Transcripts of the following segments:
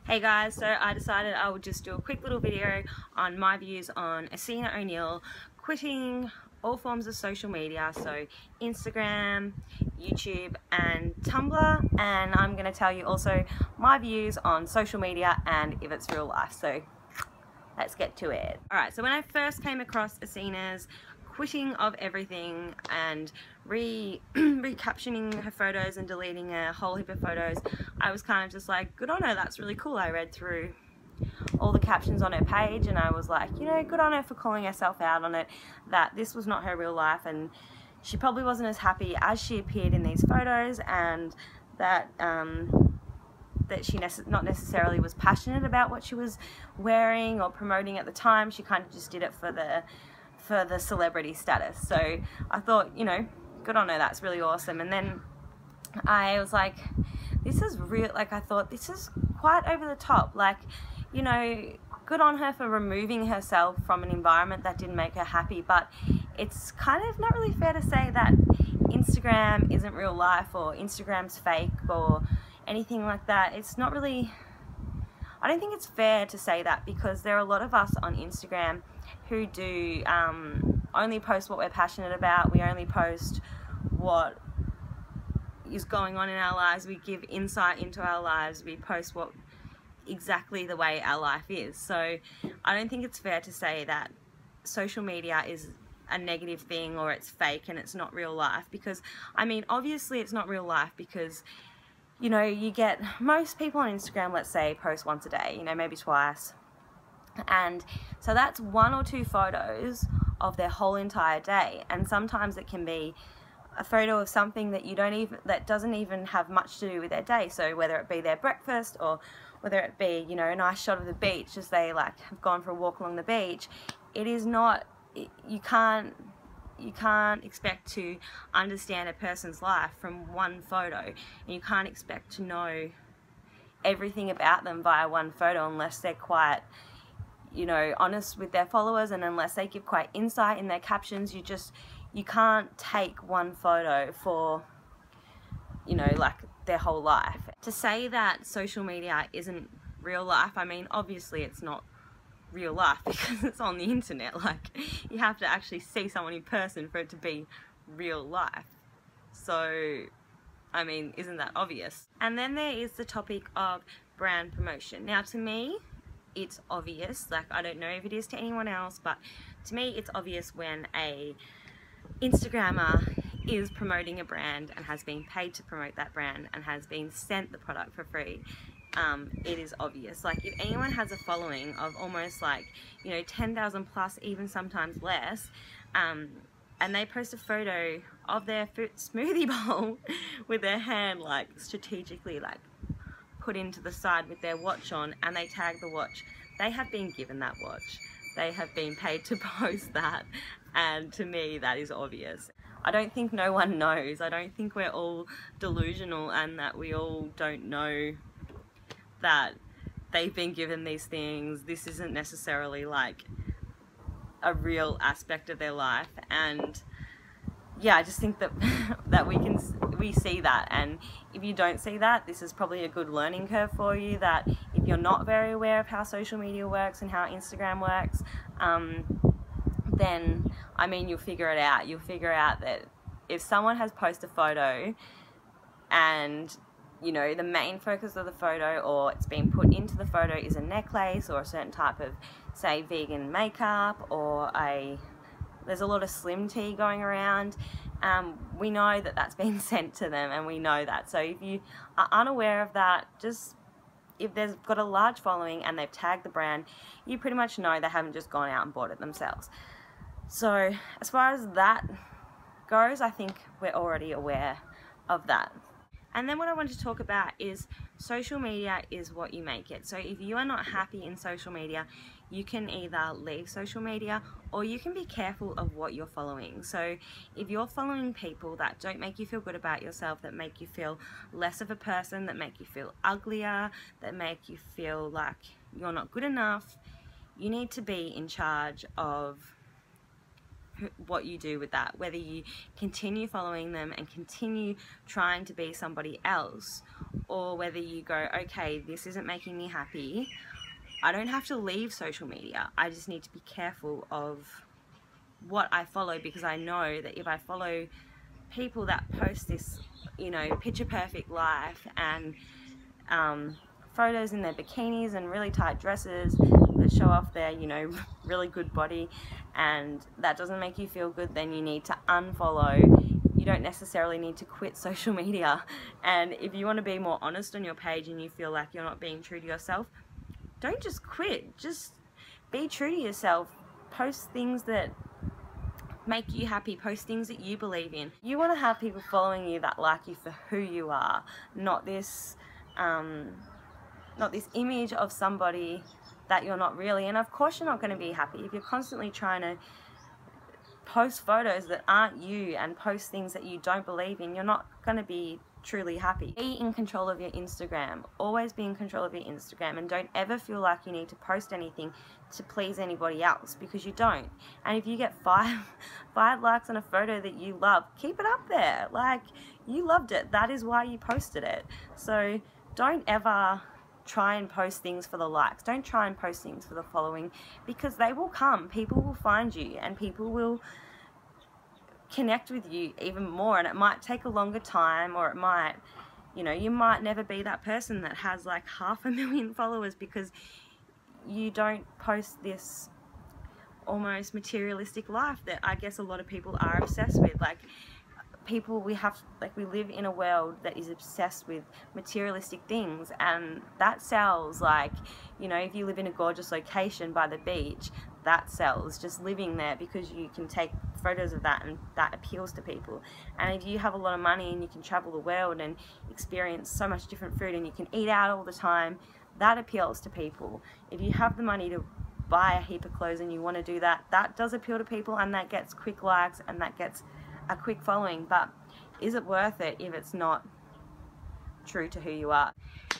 Hey guys, so I decided I would just do a quick little video on my views on Essena O'Neil quitting all forms of social media, so Instagram, YouTube and Tumblr, and I'm going to tell you also my views on social media and if it's real life, so let's get to it. Alright, so when I first came across Essena's quitting of everything and recaptioning her photos and deleting a whole heap of photos, I was kind of just like, good on her, that's really cool. I read through all the captions on her page and I was like, you know, good on her for calling herself out on it, that this was not her real life and she probably wasn't as happy as she appeared in these photos, and that that she not necessarily was passionate about what she was wearing or promoting at the time. She kind of just did it for the celebrity status. So I thought, you know, good on her, that's really awesome. And then I was like, this is real, like I thought this is quite over the top, like, you know, good on her for removing herself from an environment that didn't make her happy, but it's kind of not really fair to say that Instagram isn't real life or Instagram's fake or anything like that. It's not really, I don't think it's fair to say that, because there are a lot of us on Instagram who do only post what we're passionate about. We only post what is going on in our lives. We give insight into our lives. We post what exactly the way our life is. So I don't think it's fair to say that social media is a negative thing or it's fake and it's not real life, because I mean, obviously it's not real life, because you know, you get most people on Instagram, let's say, post once a day, you know, maybe twice, and so that's 1 or 2 photos of their whole entire day. And sometimes it can be a photo of something that that doesn't even have much to do with their day. So whether it be their breakfast or whether it be, you know, a nice shot of the beach as they like have gone for a walk along the beach, it is not, you can't expect to understand a person's life from one photo, and you can't expect to know everything about them via one photo unless they're quite, you know, honest with their followers, and unless they give quite insight in their captions. You can't take one photo for, you know, like their whole life. To say that social media isn't real life, I mean, obviously it's not real life because it's on the internet. Like, you have to actually see someone in person for it to be real life. So I mean, isn't that obvious? And then there is the topic of brand promotion. Now, to me, it's obvious. Like, I don't know if it is to anyone else, but to me it's obvious when a Instagrammer is promoting a brand and has been paid to promote that brand and has been sent the product for free. It is obvious. Like, if anyone has a following of almost, like, you know, 10,000 plus, even sometimes less, and they post a photo of their smoothie bowl with their hand like strategically like put into the side with their watch on, and they tag the watch, they have been given that watch. They have been paid to post that, and to me that is obvious. I don't think no one knows. I don't think we're all delusional and that we all don't know that they've been given these things. This isn't necessarily like a real aspect of their life. And yeah, I just think that that we see that, and if you don't see that, this is probably a good learning curve for you, that if you're not very aware of how social media works and how Instagram works, then I mean, you'll figure it out. You'll figure out that if someone has posted a photo and, you know, the main focus of the photo, or it's been put into the photo, is a necklace or a certain type of, say, vegan makeup, or there's a lot of slim tea going around, we know that that's been sent to them, and we know that. So if you are unaware of that, just, if they've got a large following and they've tagged the brand, you pretty much know they haven't just gone out and bought it themselves. So as far as that goes, I think we're already aware of that. And then what I want to talk about is social media is what you make it. So if you are not happy in social media, you can either leave social media, or you can be careful of what you're following. So if you're following people that don't make you feel good about yourself, that make you feel less of a person, that make you feel uglier, that make you feel like you're not good enough, you need to be in charge of what you do with that, whether you continue following them and continue trying to be somebody else, or whether you go, okay, this isn't making me happy, I don't have to leave social media. I just need to be careful of what I follow, because I know that if I follow people that post this, you know, picture perfect life and photos in their bikinis and really tight dresses that show off their, you know, really good body, and that doesn't make you feel good, then you need to unfollow. You don't necessarily need to quit social media. And if you want to be more honest on your page and you feel like you're not being true to yourself, don't just quit. Just be true to yourself. Post things that make you happy. Post things that you believe in. You want to have people following you that like you for who you are, not this image of somebody that you're not really. And of course you're not going to be happy if you're constantly trying to post photos that aren't you and post things that you don't believe in. You're not going to be truly happy. Be in control of your Instagram. Always be in control of your Instagram, and don't ever feel like you need to post anything to please anybody else, because you don't. And if you get five likes on a photo that you love, keep it up there. Like, you loved it. That is why you posted it. So don't ever try and post things for the likes. Don't try and post things for the following, because they will come. People will find you and people will connect with you even more, and it might take a longer time, or it might, you know, you might never be that person that has like 500,000 followers, because you don't post this almost materialistic life that I guess a lot of people are obsessed with. Like, people, we live in a world that is obsessed with materialistic things, and that sells. Like, you know, if you live in a gorgeous location by the beach, that sells, just living there, because you can take photos of that and that appeals to people. And if you have a lot of money and you can travel the world and experience so much different food and you can eat out all the time, that appeals to people. If you have the money to buy a heap of clothes and you want to do that, that does appeal to people, and that gets quick likes and that gets a quick following. But is it worth it if it's not true to who you are?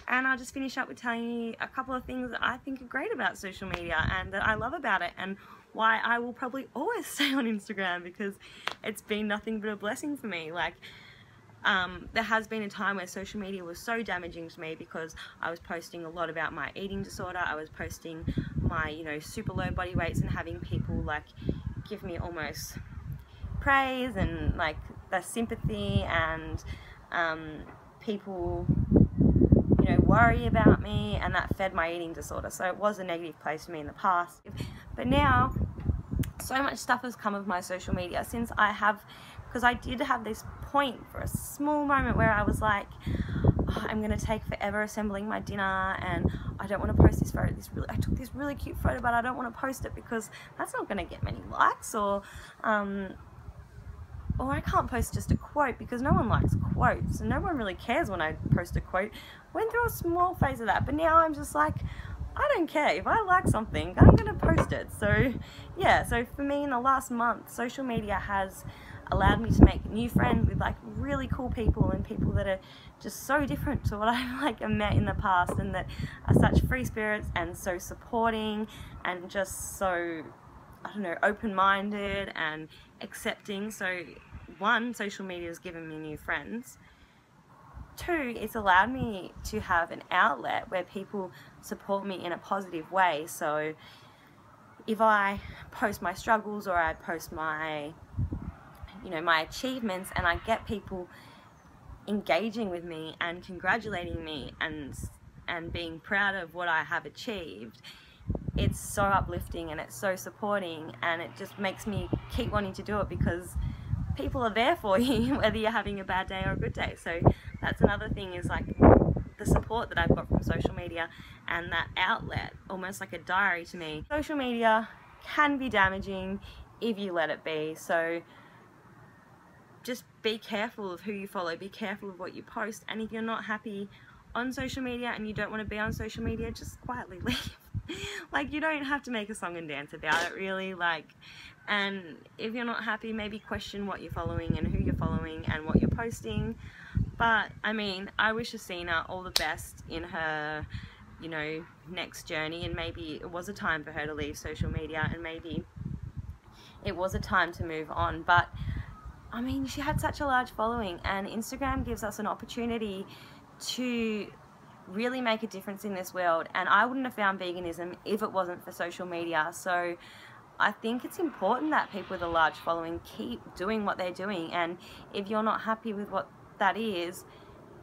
And I'll just finish up with telling you a couple of things that I think are great about social media and that I love about it, and why I will probably always stay on Instagram, because it's been nothing but a blessing for me. Like, there has been a time where social media was so damaging to me, because I was posting a lot about my eating disorder. I was posting my, you know, super low body weights, and having people like give me almost praise and like the sympathy, and people, you know, worry about me, and that fed my eating disorder. So it was a negative place for me in the past. But now so much stuff has come of my social media since I have, because I did have this point for a small moment where I was like, oh, I'm gonna take forever assembling my dinner, and I don't want to post this photo. I took this really cute photo, but I don't want to post it because that's not gonna get many likes, or I can't post just a quote because no one likes quotes, and no one really cares when I post a quote. Went through a small phase of that, but now I'm just like, I don't care. If I like something, I'm gonna post it. So yeah, so for me in the last month, social media has allowed me to make new friends with like really cool people, and people that are just so different to what I've like met in the past, and that are such free spirits and so supporting and just so, I don't know, open-minded and accepting. So one, social media has given me new friends. Two, it's allowed me to have an outlet where people support me in a positive way. So if I post my struggles, or I post my, you know, my achievements, and I get people engaging with me and congratulating me and being proud of what I have achieved, it's so uplifting and it's so supporting, and it just makes me keep wanting to do it, because people are there for you whether you're having a bad day or a good day. So that's another thing, is like the support that I've got from social media, and that outlet, almost like a diary to me. Social media can be damaging if you let it be, so just be careful of who you follow, be careful of what you post, and if you're not happy on social media and you don't want to be on social media, just quietly leave. Like, you don't have to make a song and dance about it, really. Like, and if you're not happy, maybe question what you're following and who you're following and what you're posting. But I mean, I wish Essena all the best in her, you know, next journey, and maybe it was a time for her to leave social media, and maybe it was a time to move on. But I mean, she had such a large following, and Instagram gives us an opportunity to really make a difference in this world, and I wouldn't have found veganism if it wasn't for social media. So I think it's important that people with a large following keep doing what they're doing, and if you're not happy with what that is,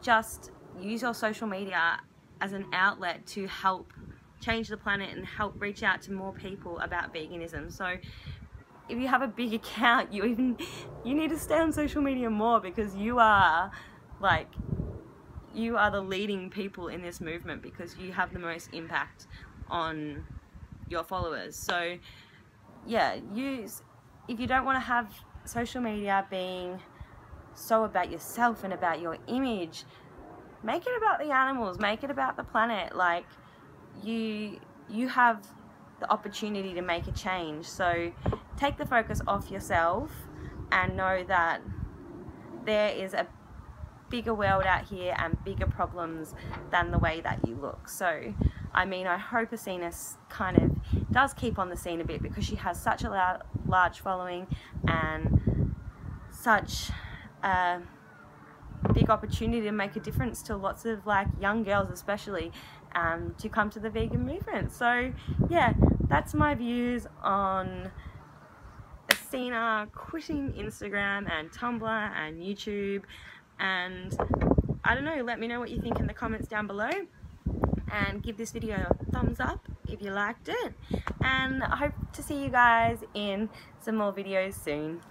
just use your social media as an outlet to help change the planet and help reach out to more people about veganism. So if you have a big account, you need to stay on social media more, because you are the leading people in this movement, because you have the most impact on your followers. So yeah, if you don't want to have social media being so about yourself and about your image, make it about the animals, make it about the planet. Like, you have the opportunity to make a change. So take the focus off yourself and know that there is a bigger world out here and bigger problems than the way that you look. So I mean, I hope Essena kind of does keep on the scene a bit, because she has such a large following and such a big opportunity to make a difference to lots of young girls especially, to come to the vegan movement. So yeah, that's my views on Essena quitting Instagram and Tumblr and YouTube. And I don't know, let me know what you think in the comments down below, and give this video a thumbs up if you liked it, and I hope to see you guys in some more videos soon.